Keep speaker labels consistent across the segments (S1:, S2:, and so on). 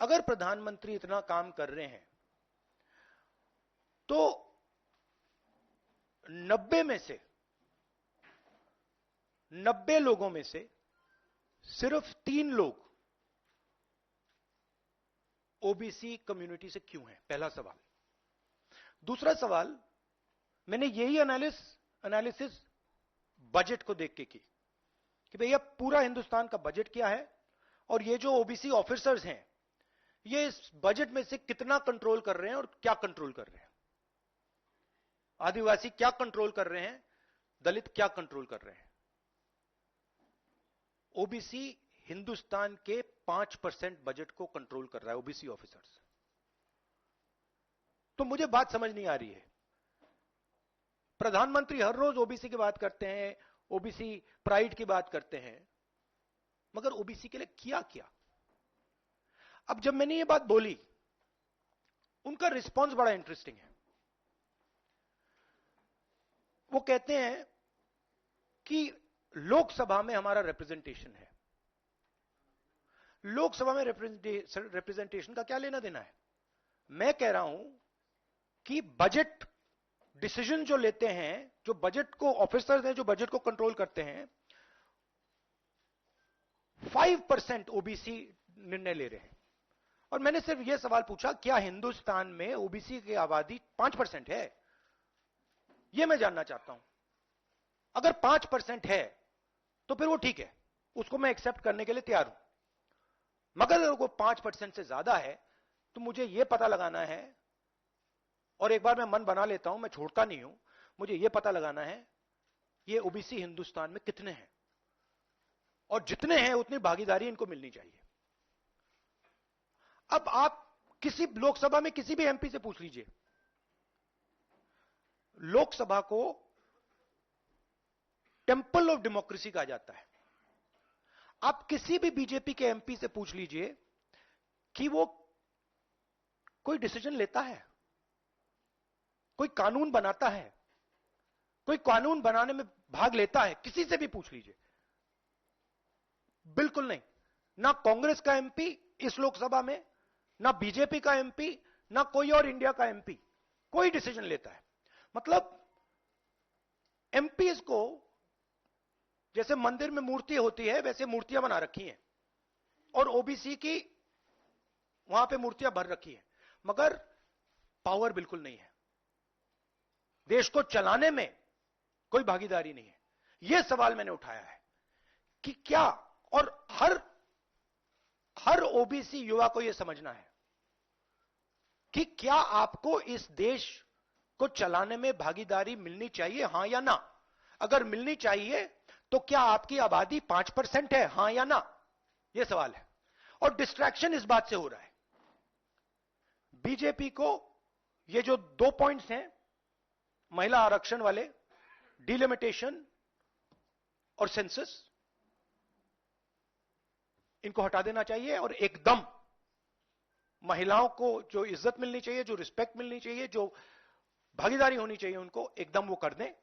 S1: अगर प्रधानमंत्री इतना काम कर रहे हैं तो 90 लोगों में से सिर्फ 3 लोग ओबीसी कम्युनिटी से क्यों हैं? पहला सवाल। दूसरा सवाल, मैंने यही एनालिसिस बजट को देख के की कि भैया पूरा हिंदुस्तान का बजट क्या है और ये जो ओबीसी ऑफिसर्स हैं ये इस बजट में से कितना कंट्रोल कर रहे हैं और क्या कंट्रोल कर रहे हैं। आदिवासी क्या कंट्रोल कर रहे हैं, दलित क्या कंट्रोल कर रहे हैं। ओबीसी हिंदुस्तान के 5% बजट को कंट्रोल कर रहा है, ओबीसी ऑफिसर्स। तो मुझे बात समझ नहीं आ रही है, प्रधानमंत्री हर रोज ओबीसी की बात करते हैं, ओबीसी प्राइड की बात करते हैं, मगर ओबीसी के लिए किया क्या? अब जब मैंने ये बात बोली, उनका रिस्पॉन्स बड़ा इंटरेस्टिंग है। वो कहते हैं कि लोकसभा में हमारा रिप्रेजेंटेशन है। लोकसभा में रिप्रेजेंटेशन का क्या लेना देना है? मैं कह रहा हूं कि बजट डिसीजन जो लेते हैं, जो बजट को ऑफिसर्स हैं, जो बजट को कंट्रोल करते हैं, 5% ओबीसी निर्णय ले रहे हैं। और मैंने सिर्फ यह सवाल पूछा, क्या हिंदुस्तान में ओबीसी की आबादी 5% है? यह मैं जानना चाहता हूं। अगर 5% है तो फिर वो ठीक है, उसको मैं एक्सेप्ट करने के लिए तैयार हूं। मगर अगर वो 5% से ज्यादा है तो मुझे यह पता लगाना है, और एक बार मैं मन बना लेता हूं, मैं छोड़ता नहीं हूं, मुझे यह पता लगाना है ये ओबीसी हिंदुस्तान में कितने हैं, और जितने हैं उतनी भागीदारी इनको मिलनी चाहिए। अब आप किसी लोकसभा में किसी भी एमपी से पूछ लीजिए, लोकसभा को टेंपल ऑफ डेमोक्रेसी कहा जाता है। आप किसी भी बीजेपी के एमपी से पूछ लीजिए कि वो कोई डिसीजन लेता है, कोई कानून बनाता है, कोई कानून बनाने में भाग लेता है, किसी से भी पूछ लीजिए, बिल्कुल नहीं। ना कांग्रेस का एमपी इस लोकसभा में, ना बीजेपी का एमपी, ना कोई और इंडिया का एमपी कोई डिसीजन लेता है। मतलब एमपीज को जैसे मंदिर में मूर्ति होती है वैसे मूर्तियां बना रखी हैं, और ओबीसी की वहां पे मूर्तियां भर रखी है, मगर पावर बिल्कुल नहीं है, देश को चलाने में कोई भागीदारी नहीं है। यह सवाल मैंने उठाया है कि क्या, और हर ओबीसी युवा को यह समझना है कि क्या आपको इस देश को चलाने में भागीदारी मिलनी चाहिए, हां या ना? अगर मिलनी चाहिए तो क्या आपकी आबादी 5% है, हां या ना? यह सवाल है। और डिस्ट्रैक्शन इस बात से हो रहा है, बीजेपी को ये जो 2 पॉइंट्स हैं, महिला आरक्षण वाले, डिलिमिटेशन और सेंसस, इनको हटा देना चाहिए और एकदम महिलाओं को जो इज्जत मिलनी चाहिए, जो रिस्पेक्ट मिलनी चाहिए, जो भागीदारी होनी चाहिए, उनको एकदम वो कर दें।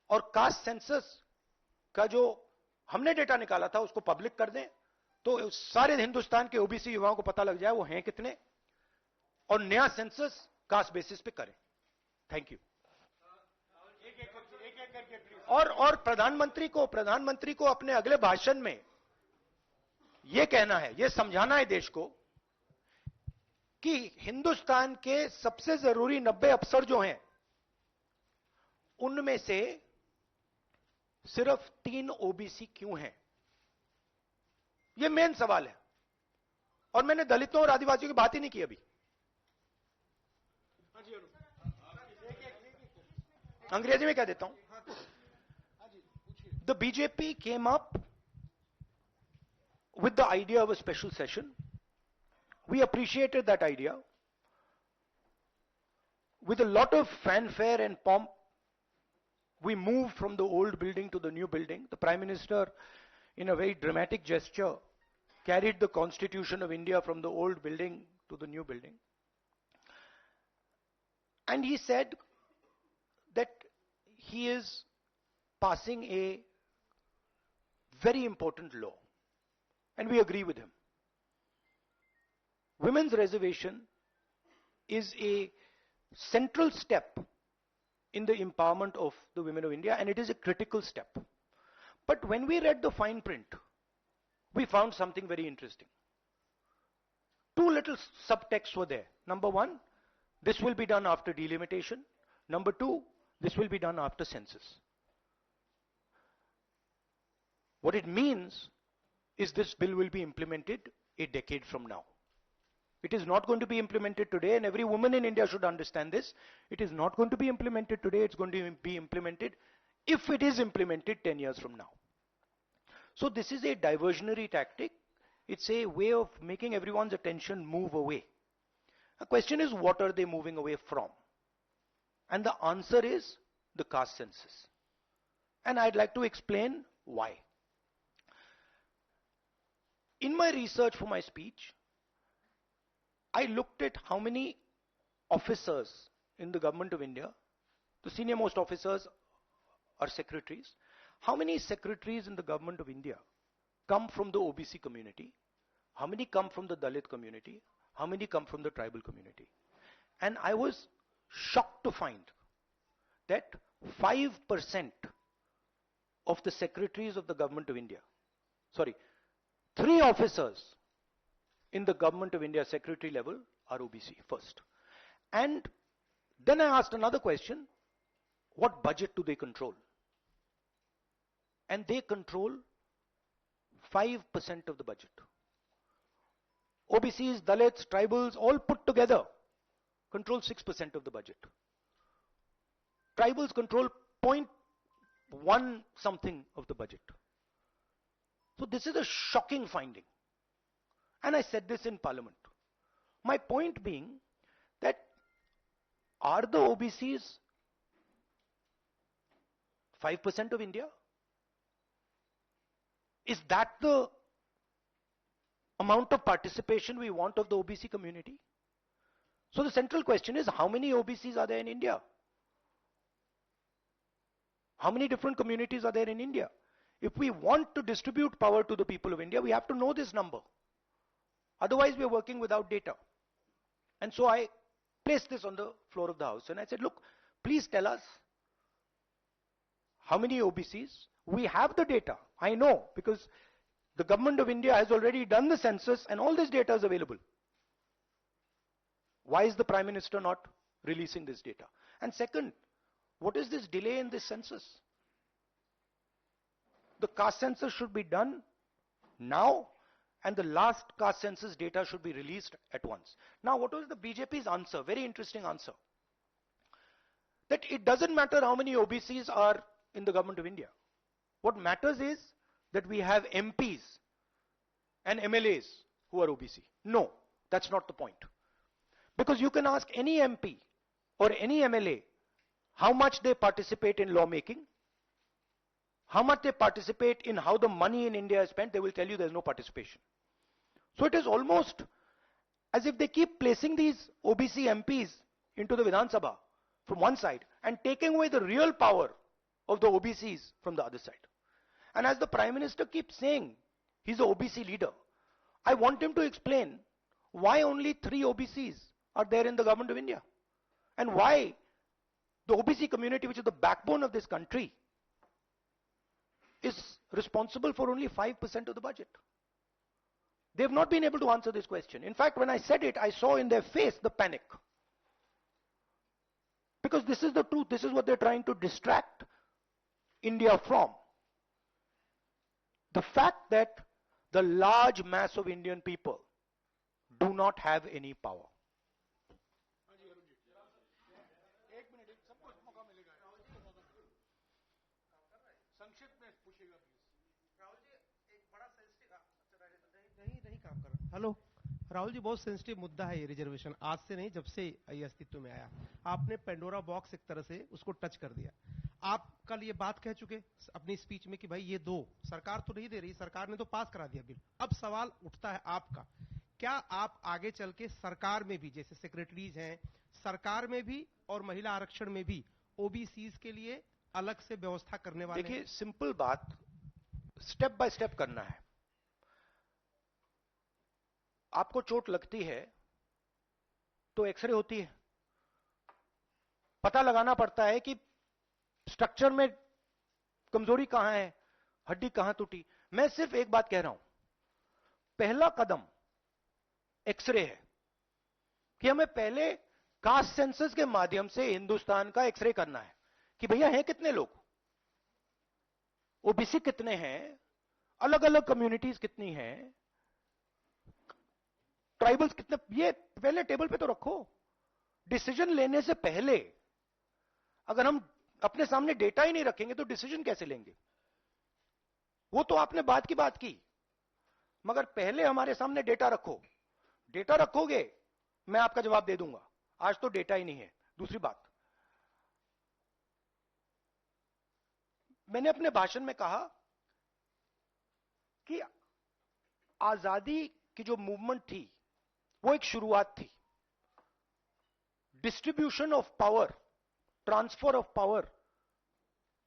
S1: और कास्ट सेंसस का जो हमने डेटा निकाला था उसको पब्लिक कर दें, तो सारे हिंदुस्तान के ओबीसी युवाओं को पता लग जाए वो हैं कितने, और नया सेंसस कास्ट बेसिस पे करें। Thank you. और प्रधानमंत्री को अपने अगले भाषण में यह कहना है, यह समझाना है देश को कि हिंदुस्तान के सबसे जरूरी 90 अफसर जो हैं उनमें से सिर्फ 3 ओबीसी क्यों हैं? यह मेन सवाल है। और मैंने दलितों और आदिवासियों की बात ही नहीं की अभी। अंग्रेजी में कह देता हूं। The BJP came up with the idea of a special session. We appreciated that idea. With a lot of fanfare and pomp, we moved from the old building to the new building. The Prime Minister, in a very dramatic gesture, carried the Constitution of India from the old building to the new building. And he said that he is passing a very important law. And we agree with him. women's reservation is a central step in the empowerment of the women of India, and it is a critical step. But when we read the fine print, we found something very interesting. Two little subtexts were there. Number one, this will be done after delimitation. Number two, this will be done after census. What it means is this bill will be implemented a decade from now. It is not going to be implemented today, and every woman in India should understand this. It is not going to be implemented today, it's going to be implemented, if it is implemented, 10 years from now. So this is a diversionary tactic. It's a way of making everyone's attention move away. The question is, what are they moving away from? And the answer is the caste census. And I'd like to explain why. In my research for my speech, I looked at how many officers in the government of India, the senior most officers are secretaries. How many secretaries in the government of India come from the OBC community? How many come from the Dalit community? How many come from the tribal community? And I was shocked to find that 5% of the secretaries of the government of India, 3 officers in the government of India secretary level are OBC first. And then I asked another question, what budget do they control? And they control 5% of the budget. OBCs, Dalits, tribals, all put together control 6% of the budget. Tribals control 0.1 something of the budget. So this is a shocking finding. And I said this in Parliament. My point being that are the OBCs 5% of India? Is that the amount of participation we want of the OBC community? So the central question is, how many OBCs are there in India? How many different communities are there in India? If we want to distribute power to the people of India, we have to know this number. Otherwise, we are working without data. And so I placed this on the floor of the House and I said, look, please tell us how many OBCs. We have the data, I know, because the government of India has already done the census and all this data is available. Why is the Prime Minister not releasing this data? And second, what is this delay in this census? The caste census should be done now, and the last caste census data should be released at once. Now, what was the BJP's answer? Very interesting answer. That it doesn't matter how many OBCs are in the government of India. What matters is that we have MPs and MLAs who are OBC. No, that's not the point. Because you can ask any MP or any MLA how much they participate in lawmaking, how much they participate in how the money in India is spent, they will tell you there's no participation. So it is almost as if they keep placing these OBC MPs into the Vidhan Sabha from one side and taking away the real power of the OBCs from the other side. And as the Prime Minister keeps saying, he's an OBC leader, I want him to explain why only 3 OBCs are there in the government of India. And why the OBC community, which is the backbone of this country, is responsible for only 5% of the budget. They have not been able to answer this question. In fact, when I said it, I saw in their face the panic. Because this is the truth, this is what they're trying to distract India from. The fact that the large mass of Indian people do not have any power.
S2: Hello Rahul ji, बहुत sensitive मुद्दा है ये reservation. आज से नहीं, जब से ये अस्तित्व में आया, आपने पेंडोरा बॉक्स एक तरह से उसको टच कर दिया। आप कल ये बात कह चुके अपनी स्पीच में कि भाई ये दो, सरकार तो नहीं दे रही, सरकार ने तो पास करा दिया बिल। अब सवाल उठता है आपका, क्या आप आगे चल के सरकार में भी, जैसे सेक्रेटरीज हैं, सरकार में भी और महिला आरक्षण में भी ओबीसीज के लिए अलग से व्यवस्था करने वाले?
S1: देखिए, सिंपल बात, स्टेप बाय स्टेप करना है। आपको चोट लगती है तो एक्सरे होती है, पता लगाना पड़ता है कि स्ट्रक्चर में कमजोरी कहां है, हड्डी कहां टूटी। मैं सिर्फ एक बात कह रहा हूं, पहला कदम एक्सरे है कि हमें पहले कास्ट सेंसस के माध्यम से हिंदुस्तान का एक्सरे करना है कि भैया हैं कितने लोग, ओबीसी कितने हैं, अलग अलग कम्युनिटीज कितनी हैं, ट्राइबल्स कितने, ये पहले टेबल पे तो रखो। डिसीजन लेने से पहले अगर हम अपने सामने डेटा ही नहीं रखेंगे तो डिसीजन कैसे लेंगे? वो तो आपने बात की बात की, मगर पहले हमारे सामने डेटा रखो। डेटा रखोगे मैं आपका जवाब दे दूंगा, आज तो डेटा ही नहीं है। दूसरी बात, मैंने अपने भाषण में कहा कि आजादी की जो मूवमेंट थी वो एक शुरुआत थी। Distribution of power, transfer of power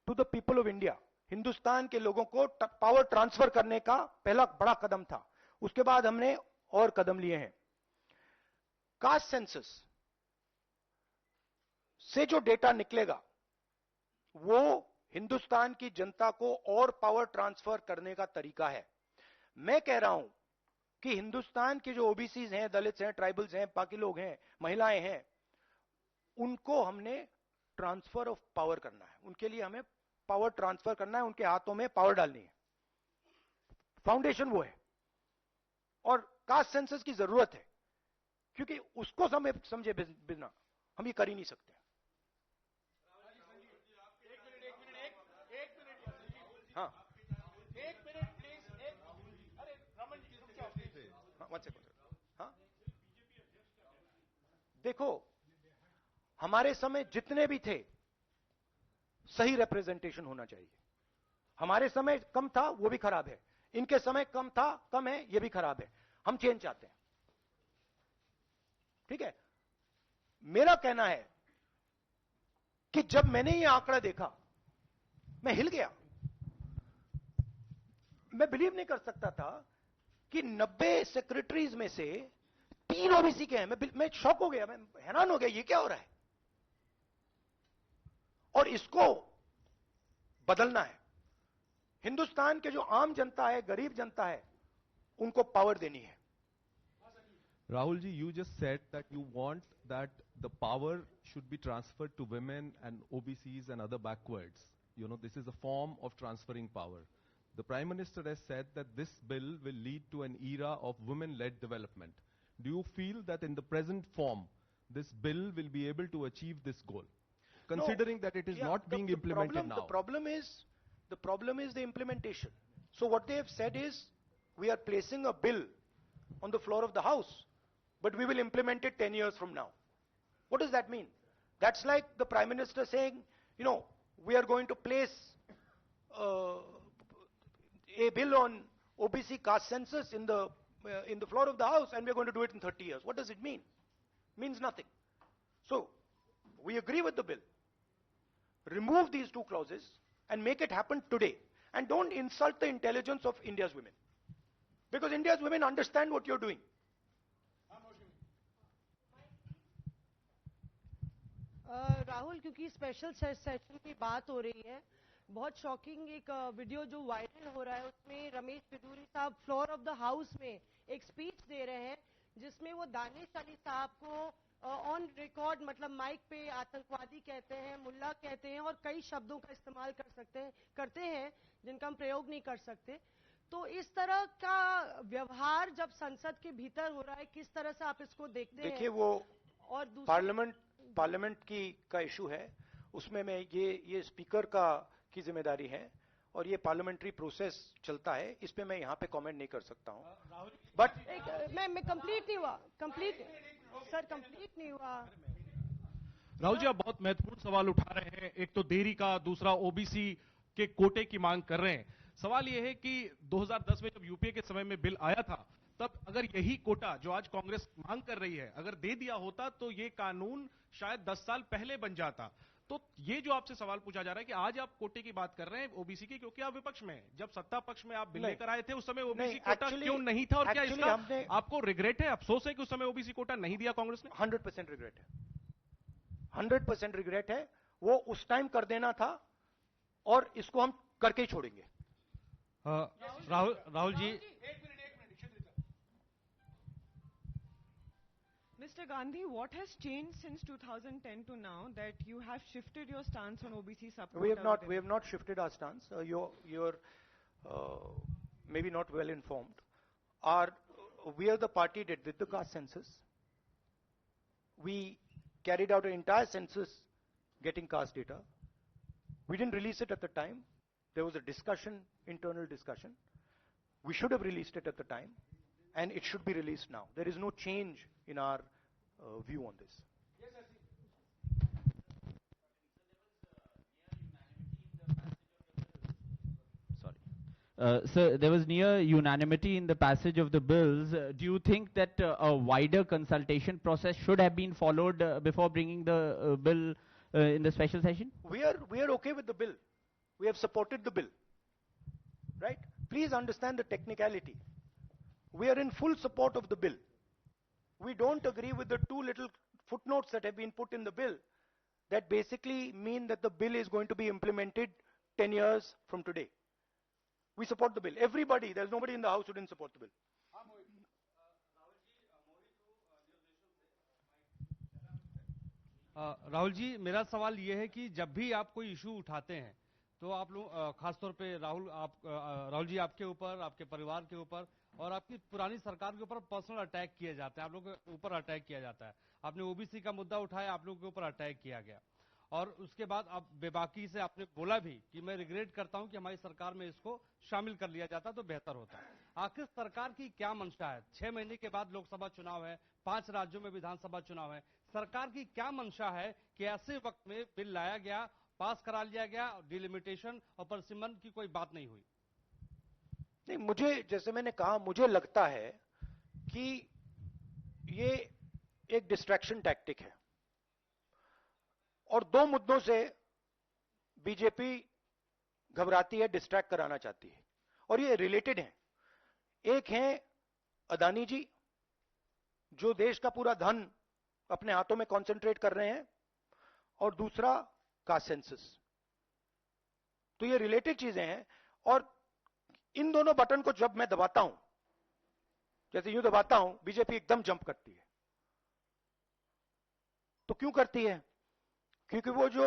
S1: to the people of India, Hindustan के लोगों को पावर ट्रांसफर करने का पहला बड़ा कदम था। उसके बाद हमने और कदम लिए हैं। कास्ट सेंसस से जो डेटा निकलेगा वो हिंदुस्तान की जनता को और पावर ट्रांसफर करने का तरीका है। मैं कह रहा हूं कि हिंदुस्तान के जो ओबीसीज हैं, दलित्स हैं, ट्राइबल्स हैं, बाकी लोग हैं, महिलाएं हैं, उनको हमने ट्रांसफर ऑफ पावर करना है। उनके लिए हमें पावर ट्रांसफर करना है, उनके हाथों में पावर डालनी है। फाउंडेशन वो है, और कास्ट सेंसस की जरूरत है, क्योंकि उसको समझे बिना हम ये कर ही नहीं सकते। हाँ, एक मिनट प्लीज। अरे रमन जी वन सेकंड। हाँ, देखो हमारे समय जितने भी थे सही रिप्रेजेंटेशन होना चाहिए। हमारे समय कम था, वो भी खराब है। इनके समय कम था, कम है, ये भी खराब है। हम चेंज चाहते हैं, ठीक है। मेरा कहना है कि जब मैंने ये आंकड़ा देखा मैं हिल गया। मैं बिलीव नहीं कर सकता था कि 90 सेक्रेटरीज में से 3 ओबीसी के हैं। मैं शॉक हो गया, मैं हैरान हो गया, ये क्या हो रहा है। और इसको बदलना है। हिंदुस्तान के जो आम जनता है, गरीब जनता है, उनको पावर देनी है।
S3: Rahul ji, you just said that you want that the power should be transferred to women and OBCs and other backwards. You know, this is a form of transferring power. The Prime Minister has said that this bill will lead to an era of women-led development. Do you feel that in the present form, this bill will be able to achieve this goal? Considering that it is not being implemented now.
S1: The problem is the implementation. So what they have said is, we are placing a bill on the floor of the House, but we will implement it 10 years from now. What does that mean? That's like the Prime Minister saying, you know, we are going to place a bill on OBC caste census in the floor of the House, and we're going to do it in 30 years. What does it mean? Means nothing. So, we agree with the bill. Remove these 2 clauses and make it happen today. And don't insult the intelligence of India's women. Because India's women understand what you're doing.
S4: Rahul, क्योंकि special session की बात हो रही है, बहुत shocking एक video जो viral हो रहा है, उसमें रमेश पिदूरी साहब फ्लोर ऑफ द हाउस में एक स्पीच दे रहे हैं, जिसमें वो दानिश अली साहब को ऑन रिकॉर्ड, मतलब माइक पे आतंकवादी कहते हैं, मुल्ला कहते हैं, और कई शब्दों का इस्तेमाल करते हैं जिनका हम प्रयोग नहीं कर सकते। तो इस तरह का व्यवहार जब संसद के भीतर हो रहा है, किस तरह से आप इसको देखते हैं?
S1: देखिए, वो और पार्लियामेंट का इशू है, उसमें मैं ये स्पीकर की जिम्मेदारी है, और ये पार्लियामेंट्री प्रोसेस चलता है, इस पे मैं यहां पे कमेंट नहीं कर सकता हूं। बट
S4: मैं कंप्लीट नहीं हुआ, कंप्लीट नहीं हुआ।
S5: राहुल जी, आप बहुत महत्वपूर्ण सवाल उठा रहे हैं। एक तो देरी का, दूसरा ओबीसी के कोटे की मांग कर रहे हैं। सवाल यह है कि 2010 में जब यूपीए के समय में बिल आया था, तब अगर यही कोटा जो आज कांग्रेस मांग कर रही है अगर दे दिया होता तो ये कानून शायद 10 साल पहले बन जाता। तो ये जो आपसे सवाल पूछा जा रहा है कि आज आप कोटे की बात कर रहे हैं ओबीसी की, क्योंकि आप विपक्ष में हैं। जब सत्ता पक्ष में आप बिल लेकर आए थे उस समय ओबीसी कोटा क्यों नहीं था, और क्या इसका आपको रिग्रेट है, अफसोस है कि उस समय ओबीसी कोटा नहीं दिया कांग्रेस ने?
S1: 100% रिग्रेट है, 100% रिग्रेट है। वो उस टाइम कर देना था और इसको हम करके ही छोड़ेंगे।
S5: Rahul ji,
S6: Mr. Gandhi, what has changed since 2010 to now that you have shifted your stance on OBC support?
S1: We have not shifted our stance. You're maybe not well informed. We are the party that did the caste census. We carried out an entire census getting caste data. We didn't release it at the time. There was a discussion, internal discussion. We should have released it at the time, and it should be released now. There is no change in our view on this.
S7: Sir, there was near unanimity in the passage of the bills. Do you think that a wider consultation process should have been followed before bringing the bill in the special session?
S1: We are okay with the bill. We have supported the bill. Right? Please understand the technicality. We are in full support of the bill. We don't agree with the two little footnotes that have been put in the bill that basically mean that the bill is going to be implemented 10 years from today. We support the bill. Everybody, there's nobody in the house who didn't support the bill.
S8: Rahul ji, मेरा सवाल यह है कि जब भी आप कोई issue उठाते हैं तो आप लोग खासतौर पे राहुल जी आपके ऊपर, आपके परिवार के ऊपर और आपकी पुरानी सरकार के ऊपर पर्सनल अटैक किए जाते हैं, आप लोग के ऊपर अटैक किया जाता है। आपने ओबीसी का मुद्दा उठाया, आप लोगों के ऊपर अटैक किया गया और उसके बाद आप बेबाकी से आपने बोला भी कि मैं रिग्रेट करता हूं कि हमारी सरकार में इसको शामिल कर लिया जाता तो बेहतर होता। आखिर सरकार की क्या मंशा है? 6 महीने के बाद लोकसभा चुनाव है, 5 राज्यों में विधानसभा चुनाव है, सरकार की क्या मंशा है कि ऐसे वक्त में बिल लाया गया, पास करा लिया गया, डिलिमिटेशन और परसिमन की कोई बात नहीं हुई?
S1: नहीं, मुझे, जैसे मैंने कहा, मुझे लगता है कि ये एक डिस्ट्रैक्शन टैक्टिक है और 2 मुद्दों से बीजेपी घबराती है, डिस्ट्रैक्ट कराना चाहती है और ये रिलेटेड हैं। एक है अदानी जी, जो देश का पूरा धन अपने हाथों में कॉन्सेंट्रेट कर रहे हैं, और दूसरा कास्ट सेंसस। तो ये रिलेटेड चीजें हैं और इन दोनों बटन को जब मैं दबाता हूं, जैसे यूं दबाता हूं, बीजेपी एकदम जंप करती है। तो क्यों करती है? क्योंकि वो जो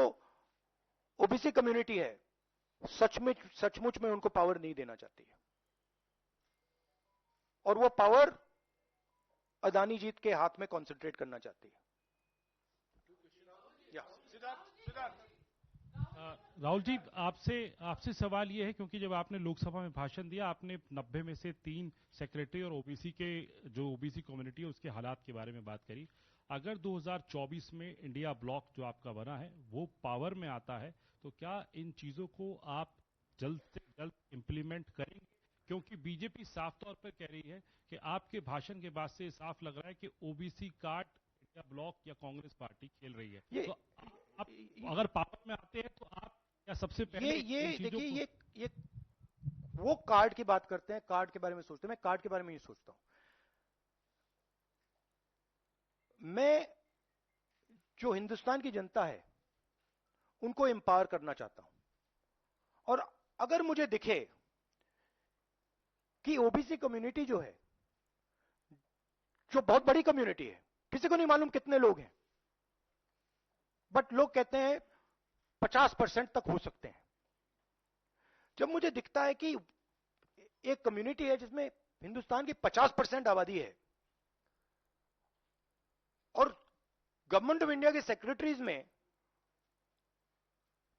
S1: ओबीसी कम्युनिटी है, सचमुच में उनको पावर नहीं देना चाहती है और वो पावर अदानी जी के हाथ में कॉन्सेंट्रेट करना चाहती है।
S9: राहुल जी, आपसे सवाल ये है, क्योंकि जब आपने लोकसभा में भाषण दिया, आपने 90 में से 3 सेक्रेटरी और ओबीसी के जो ओबीसी कम्युनिटी है उसके हालात के बारे में बात करी। अगर 2024 में इंडिया ब्लॉक जो आपका बना है वो पावर में आता है तो क्या इन चीजों को आप जल्द से जल्द इंप्लीमेंट करेंगे? क्योंकि बीजेपी साफ तौर पर कह रही है कि आपके भाषण के बाद से साफ लग रहा है कि ओबीसी कार्ड इंडिया ब्लॉक या कांग्रेस पार्टी खेल रही है। तो आप अगर पावर में आते हैं तो आप क्या सबसे पहले
S1: देखिए, ये वो कार्ड की बात करते हैं, कार्ड के बारे में सोचते हैं। मैं कार्ड के बारे में नहीं सोचता हूं। मैं जो हिंदुस्तान की जनता है उनको एम्पावर करना चाहता हूं और अगर मुझे दिखे कि ओबीसी कम्युनिटी जो है, जो बहुत बड़ी कम्युनिटी है, किसी को नहीं मालूम कितने लोग हैं, बट लोग कहते हैं 50% तक हो सकते हैं। जब मुझे दिखता है कि एक कम्युनिटी है जिसमें हिंदुस्तान की 50% आबादी है और गवर्नमेंट ऑफ इंडिया के सेक्रेटरीज में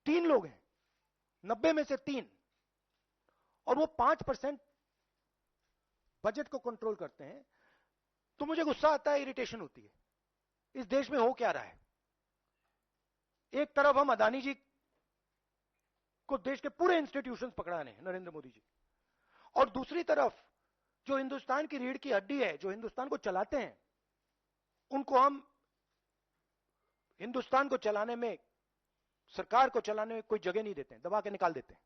S1: 3 लोग हैं, 90 में से 3, और वो 5% बजट को कंट्रोल करते हैं, तो मुझे गुस्सा आता है, इरिटेशन होती है। इस देश में हो क्या रहा है? एक तरफ हम अदानी जी को देश के पूरे इंस्टीट्यूशंस पकड़ाने हैं, नरेंद्र मोदी जी, और दूसरी तरफ जो हिंदुस्तान की रीढ़ की हड्डी है, जो हिंदुस्तान को चलाते हैं, उनको हम हिंदुस्तान को चलाने में सरकार को चलाने में कोई जगह नहीं देते हैं, दबा के निकाल देते हैं।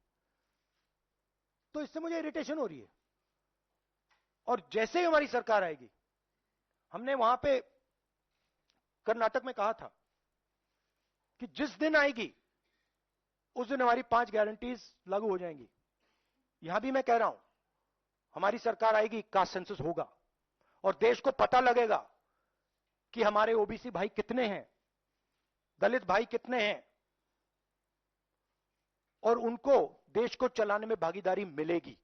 S1: तो इससे मुझे इरिटेशन हो रही है। और जैसे ही हमारी सरकार आएगी, हमने वहां पे कर्नाटक में कहा था कि जिस दिन आएगी उस दिन हमारी 5 गारंटीज लागू हो जाएंगी। यहां भी मैं कह रहा हूं, हमारी सरकार आएगी, कास्ट सेंसस होगा और देश को पता लगेगा कि हमारे ओबीसी भाई कितने हैं, दलित भाई कितने हैं, और उनको देश को चलाने में भागीदारी मिलेगी।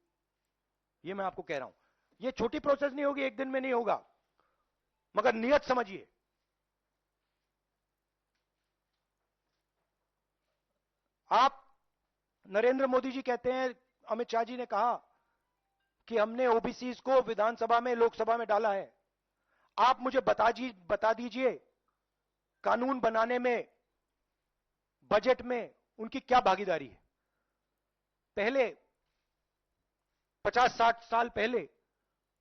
S1: ये मैं आपको कह रहा हूं। ये छोटी प्रोसेस नहीं होगी, एक दिन में नहीं होगा, मगर नियत समझिए। आप, नरेंद्र मोदी जी कहते हैं, अमित शाह जी ने कहा कि हमने ओबीसी को विधानसभा में, लोकसभा में डाला है। आप मुझे बता दीजिए कानून बनाने में, बजट में उनकी क्या भागीदारी है। पहले 50-60 साल पहले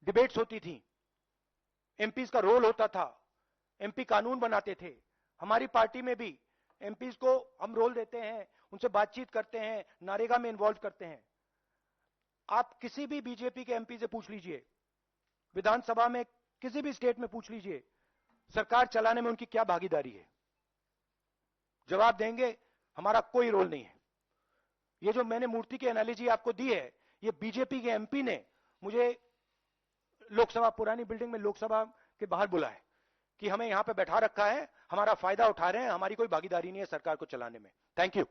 S1: डिबेट्स होती थी, एमपीज का रोल होता था, एमपी कानून बनाते थे। हमारी पार्टी में भी एमपीज को हम रोल देते हैं, उनसे बातचीत करते हैं, नारेगा में इन्वॉल्व करते हैं। आप किसी भी बीजेपी के एमपी से पूछ लीजिए, विधानसभा में किसी भी स्टेट में पूछ लीजिए, सरकार चलाने में उनकी क्या भागीदारी है। जवाब देंगे हमारा कोई रोल नहीं है। ये जो मैंने मूर्ति की एनालॉजी आपको दी है, ये बीजेपी के एमपी ने मुझे लोकसभा, पुरानी बिल्डिंग में लोकसभा के बाहर बुलाया कि हमें यहां पे बैठा रखा है, हमारा फायदा उठा रहे हैं, हमारी कोई भागीदारी नहीं है सरकार को चलाने में। Thank you.